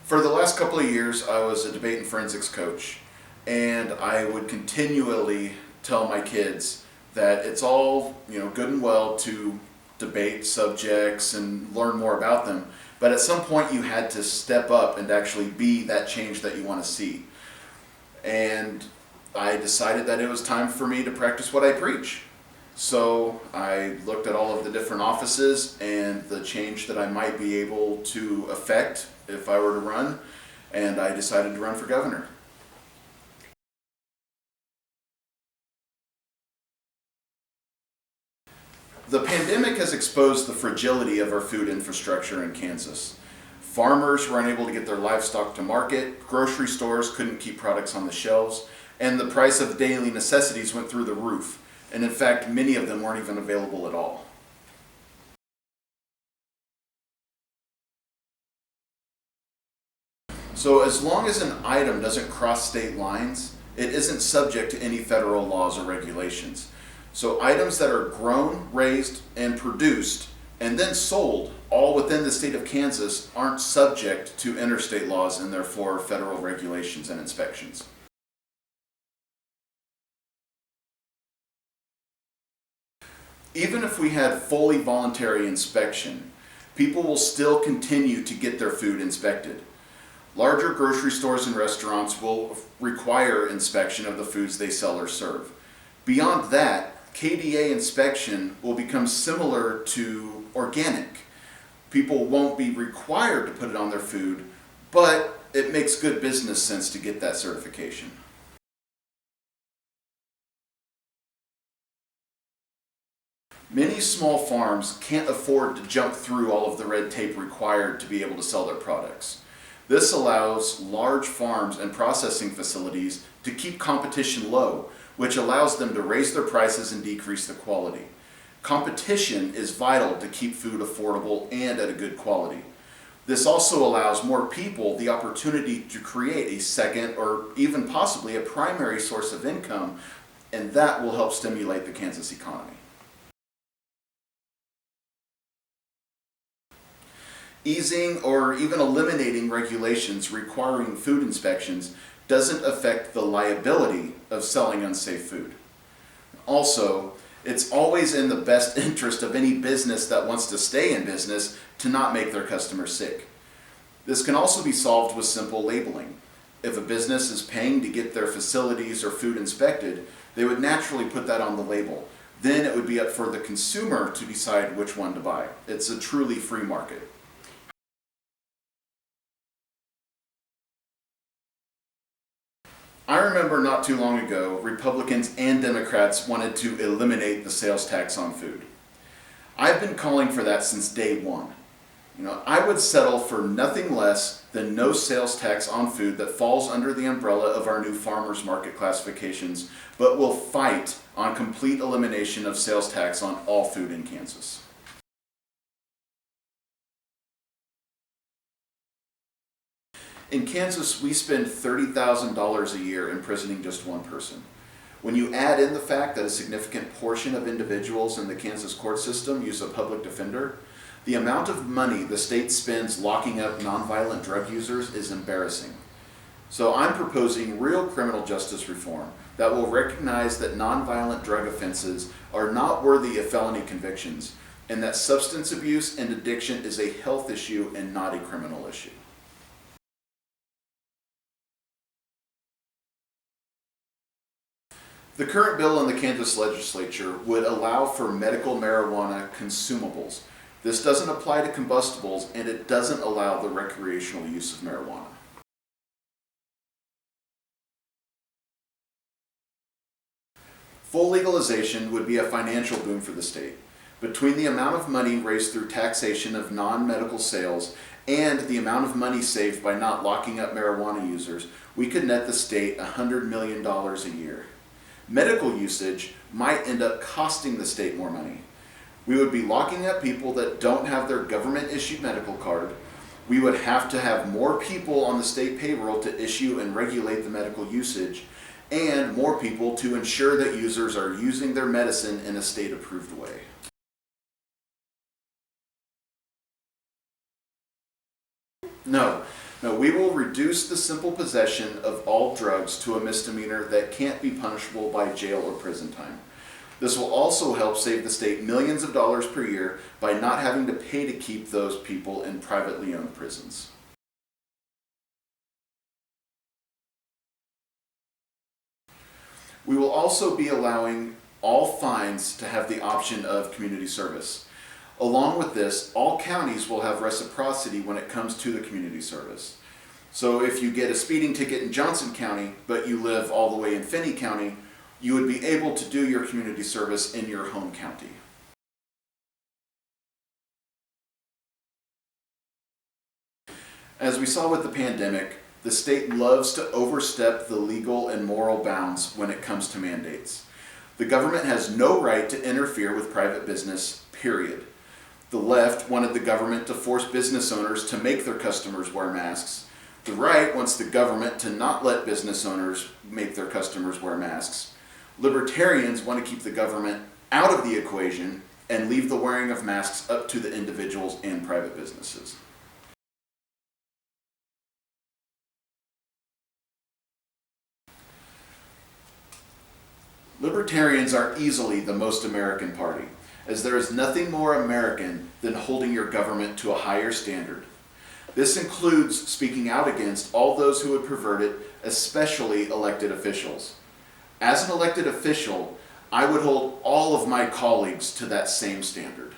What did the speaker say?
For the last couple of years, I was a debate and forensics coach, and I would continually tell my kids that it's all good and well to debate subjects and learn more about them, but at some point you had to step up and actually be that change that you want to see. And I decided that it was time for me to practice what I preach. So I looked at all of the different offices and the change that I might be able to affect if I were to run, and I decided to run for governor. The pandemic has exposed the fragility of our food infrastructure in Kansas. Farmers were unable to get their livestock to market, grocery stores couldn't keep products on the shelves, and the price of daily necessities went through the roof. And in fact, many of them weren't even available at all. So as long as an item doesn't cross state lines, it isn't subject to any federal laws or regulations. So items that are grown, raised, and produced, and then sold all within the state of Kansas aren't subject to interstate laws and therefore federal regulations and inspections. Even if we had fully voluntary inspection, people will still continue to get their food inspected. Larger grocery stores and restaurants will require inspection of the foods they sell or serve. Beyond that, KDA inspection will become similar to organic. People won't be required to put it on their food, but it makes good business sense to get that certification. Many small farms can't afford to jump through all of the red tape required to be able to sell their products. This allows large farms and processing facilities to keep competition low, which allows them to raise their prices and decrease the quality. Competition is vital to keep food affordable and at a good quality. This also allows more people the opportunity to create a second or even possibly a primary source of income, and that will help stimulate the Kansas economy. Easing or even eliminating regulations requiring food inspections doesn't affect the liability of selling unsafe food. Also, it's always in the best interest of any business that wants to stay in business to not make their customers sick. This can also be solved with simple labeling. If a business is paying to get their facilities or food inspected, they would naturally put that on the label. Then it would be up for the consumer to decide which one to buy. It's a truly free market. I remember not too long ago, Republicans and Democrats wanted to eliminate the sales tax on food. I've been calling for that since day one. I would settle for nothing less than no sales tax on food that falls under the umbrella of our new farmers market classifications, but will fight on complete elimination of sales tax on all food in Kansas. In Kansas, we spend $30,000 a year imprisoning just one person. When you add in the fact that a significant portion of individuals in the Kansas court system use a public defender, the amount of money the state spends locking up nonviolent drug users is embarrassing. So I'm proposing real criminal justice reform that will recognize that nonviolent drug offenses are not worthy of felony convictions, and that substance abuse and addiction is a health issue and not a criminal issue. The current bill in the Kansas legislature would allow for medical marijuana consumables. This doesn't apply to combustibles, and it doesn't allow the recreational use of marijuana. Full legalization would be a financial boon for the state. Between the amount of money raised through taxation of non-medical sales and the amount of money saved by not locking up marijuana users, we could net the state $100 million a year. Medical usage might end up costing the state more money. We would be locking up people that don't have their government-issued medical card. We would have to have more people on the state payroll to issue and regulate the medical usage, and more people to ensure that users are using their medicine in a state-approved way. No, No, we will reduce the simple possession of all drugs to a misdemeanor that can't be punishable by jail or prison time. This will also help save the state millions of dollars per year by not having to pay to keep those people in privately owned prisons. We will also be allowing all fines to have the option of community service. Along with this, all counties will have reciprocity when it comes to the community service. So if you get a speeding ticket in Johnson County, but you live all the way in Finney County, you would be able to do your community service in your home county. As we saw with the pandemic, the state loves to overstep the legal and moral bounds when it comes to mandates. The government has no right to interfere with private business, period. The left wanted the government to force business owners to make their customers wear masks. The right wants the government to not let business owners make their customers wear masks. Libertarians want to keep the government out of the equation and leave the wearing of masks up to the individuals and private businesses. Libertarians are easily the most American party, as there is nothing more American than holding your government to a higher standard. This includes speaking out against all those who would pervert it, especially elected officials. As an elected official, I would hold all of my colleagues to that same standard.